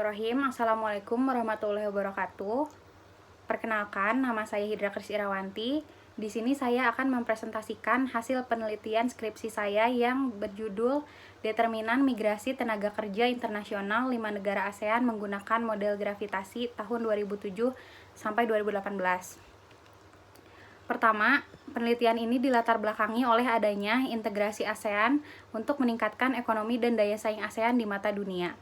Bismillahirrahmanirrahim. Assalamualaikum warahmatullahi wabarakatuh. Perkenalkan, nama saya Hidra Kris Irawanti. Di sini saya akan mempresentasikan hasil penelitian skripsi saya yang berjudul Determinan Migrasi Tenaga Kerja Internasional 5 Negara ASEAN Menggunakan Model Gravitasi tahun 2007 sampai 2018. Pertama, penelitian ini dilatar belakangi oleh adanya integrasi ASEAN untuk meningkatkan ekonomi dan daya saing ASEAN di mata dunia.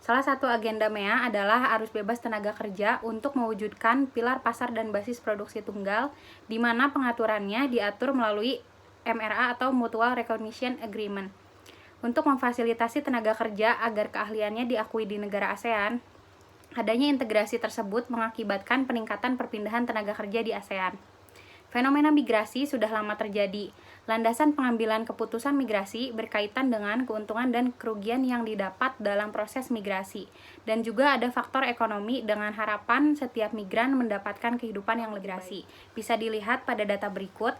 Salah satu agenda MEA adalah arus bebas tenaga kerja untuk mewujudkan pilar pasar dan basis produksi tunggal, di mana pengaturannya diatur melalui MRA atau Mutual Recognition Agreement. Untuk memfasilitasi tenaga kerja agar keahliannya diakui di negara ASEAN, adanya integrasi tersebut mengakibatkan peningkatan perpindahan tenaga kerja di ASEAN. Fenomena migrasi sudah lama terjadi. Landasan pengambilan keputusan migrasi berkaitan dengan keuntungan dan kerugian yang didapat dalam proses migrasi. Dan juga ada faktor ekonomi dengan harapan setiap migran mendapatkan kehidupan yang lebih baik. Bisa dilihat pada data berikut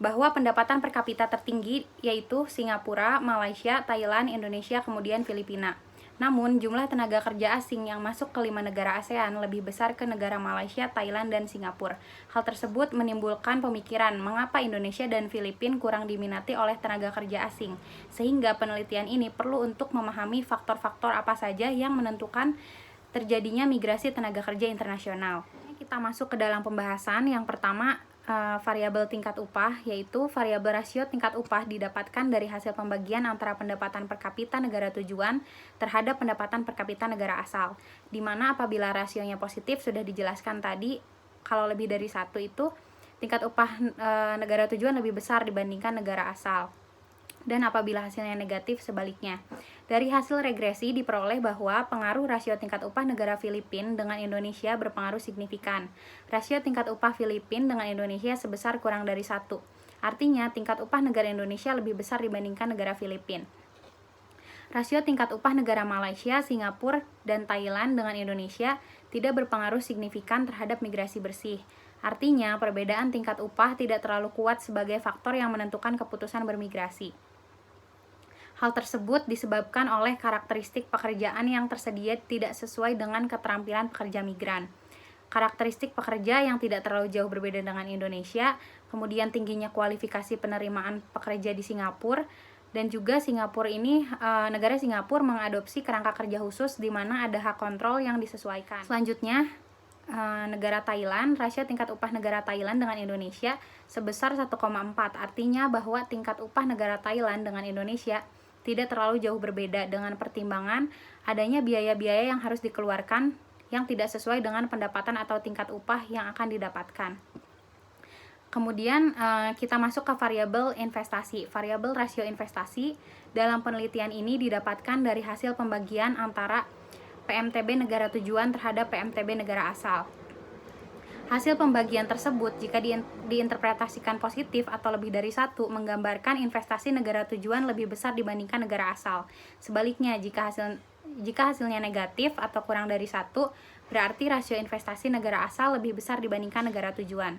bahwa pendapatan per kapita tertinggi yaitu Singapura, Malaysia, Thailand, Indonesia, kemudian Filipina. Namun, jumlah tenaga kerja asing yang masuk ke 5 negara ASEAN lebih besar ke negara Malaysia, Thailand, dan Singapura. Hal tersebut menimbulkan pemikiran mengapa Indonesia dan Filipina kurang diminati oleh tenaga kerja asing. Sehingga penelitian ini perlu untuk memahami faktor-faktor apa saja yang menentukan terjadinya migrasi tenaga kerja internasional. Kita masuk ke dalam pembahasan. Yang pertama, variabel tingkat upah, yaitu variabel rasio tingkat upah didapatkan dari hasil pembagian antara pendapatan per kapita negara tujuan terhadap pendapatan per kapita negara asal, di mana apabila rasionya positif sudah dijelaskan tadi, kalau lebih dari satu itu tingkat upah negara tujuan lebih besar dibandingkan negara asal, dan apabila hasilnya negatif sebaliknya. Dari hasil regresi diperoleh bahwa pengaruh rasio tingkat upah negara Filipina dengan Indonesia berpengaruh signifikan. Rasio tingkat upah Filipina dengan Indonesia sebesar kurang dari 1. Artinya tingkat upah negara Indonesia lebih besar dibandingkan negara Filipina. Rasio tingkat upah negara Malaysia, Singapura, dan Thailand dengan Indonesia tidak berpengaruh signifikan terhadap migrasi bersih. Artinya, perbedaan tingkat upah tidak terlalu kuat sebagai faktor yang menentukan keputusan bermigrasi. Hal tersebut disebabkan oleh karakteristik pekerjaan yang tersedia tidak sesuai dengan keterampilan pekerja migran. Karakteristik pekerja yang tidak terlalu jauh berbeda dengan Indonesia, kemudian tingginya kualifikasi penerimaan pekerja di Singapura, dan juga Singapura ini, negara Singapura mengadopsi kerangka kerja khusus di mana ada hak kontrol yang disesuaikan. Selanjutnya, negara Thailand, rasio tingkat upah negara Thailand dengan Indonesia sebesar 1,4, artinya bahwa tingkat upah negara Thailand dengan Indonesia tidak terlalu jauh berbeda dengan pertimbangan adanya biaya-biaya yang harus dikeluarkan yang tidak sesuai dengan pendapatan atau tingkat upah yang akan didapatkan. Kemudian kita masuk ke variabel investasi. Variabel rasio investasi dalam penelitian ini didapatkan dari hasil pembagian antara PMTB negara tujuan terhadap PMTB negara asal. Hasil pembagian tersebut jika diinterpretasikan positif atau lebih dari 1 menggambarkan investasi negara tujuan lebih besar dibandingkan negara asal. Sebaliknya, jika hasilnya negatif atau kurang dari 1, berarti rasio investasi negara asal lebih besar dibandingkan negara tujuan.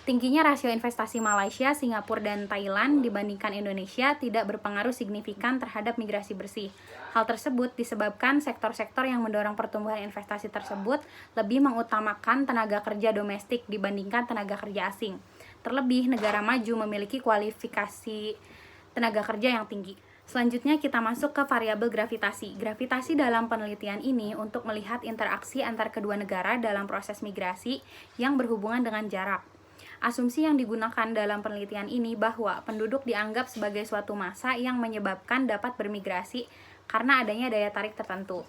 Tingginya rasio investasi Malaysia, Singapura, dan Thailand dibandingkan Indonesia tidak berpengaruh signifikan terhadap migrasi bersih. Hal tersebut disebabkan sektor-sektor yang mendorong pertumbuhan investasi tersebut lebih mengutamakan tenaga kerja domestik dibandingkan tenaga kerja asing. Terlebih, negara maju memiliki kualifikasi tenaga kerja yang tinggi. Selanjutnya kita masuk ke variabel gravitasi. Gravitasi dalam penelitian ini untuk melihat interaksi antar kedua negara dalam proses migrasi yang berhubungan dengan jarak. Asumsi yang digunakan dalam penelitian ini bahwa penduduk dianggap sebagai suatu massa yang menyebabkan dapat bermigrasi karena adanya daya tarik tertentu.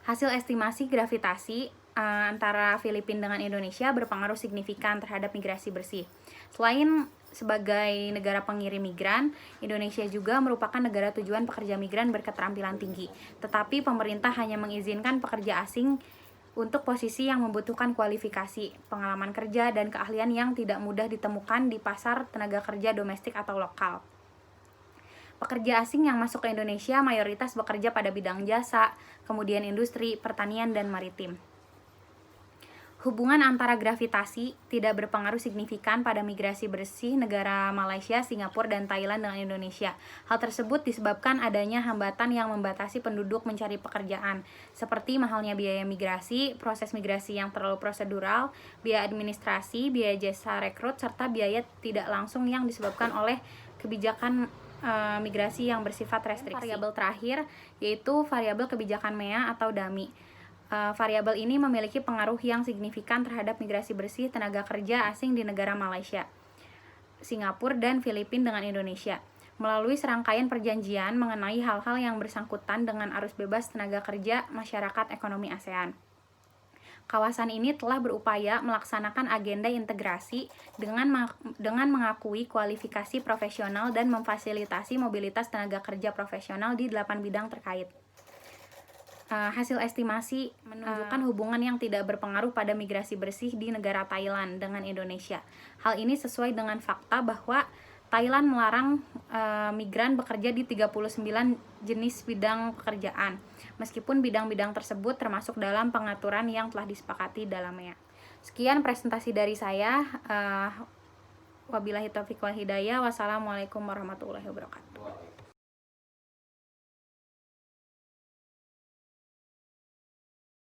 Hasil estimasi gravitasi antara Filipina dengan Indonesia berpengaruh signifikan terhadap migrasi bersih. Selain sebagai negara pengirim migran, Indonesia juga merupakan negara tujuan pekerja migran berketerampilan tinggi. Tetapi pemerintah hanya mengizinkan pekerja asing untuk posisi yang membutuhkan kualifikasi, pengalaman kerja, dan keahlian yang tidak mudah ditemukan di pasar tenaga kerja domestik atau lokal. Pekerja asing yang masuk ke Indonesia mayoritas bekerja pada bidang jasa, kemudian industri, pertanian, dan maritim. Hubungan antara gravitasi tidak berpengaruh signifikan pada migrasi bersih negara Malaysia, Singapura, dan Thailand dengan Indonesia. Hal tersebut disebabkan adanya hambatan yang membatasi penduduk mencari pekerjaan, seperti mahalnya biaya migrasi, proses migrasi yang terlalu prosedural, biaya administrasi, biaya jasa rekrut, serta biaya tidak langsung yang disebabkan oleh kebijakan migrasi yang bersifat restriksi. Variabel terakhir yaitu variabel kebijakan MEA atau DAMI. Variabel ini memiliki pengaruh yang signifikan terhadap migrasi bersih tenaga kerja asing di negara Malaysia, Singapura, dan Filipina dengan Indonesia, melalui serangkaian perjanjian mengenai hal-hal yang bersangkutan dengan arus bebas tenaga kerja masyarakat ekonomi ASEAN. Kawasan ini telah berupaya melaksanakan agenda integrasi dengan mengakui kualifikasi profesional dan memfasilitasi mobilitas tenaga kerja profesional di 8 bidang terkait. Hasil estimasi menunjukkan hubungan yang tidak berpengaruh pada migrasi bersih di negara Thailand dengan Indonesia. Hal ini sesuai dengan fakta bahwa Thailand melarang migran bekerja di 39 jenis bidang pekerjaan, meskipun bidang-bidang tersebut termasuk dalam pengaturan yang telah disepakati dalam MEA. Sekian presentasi dari saya. Wabillahi taufiq wal hidayah. Wassalamualaikum warahmatullahi wabarakatuh.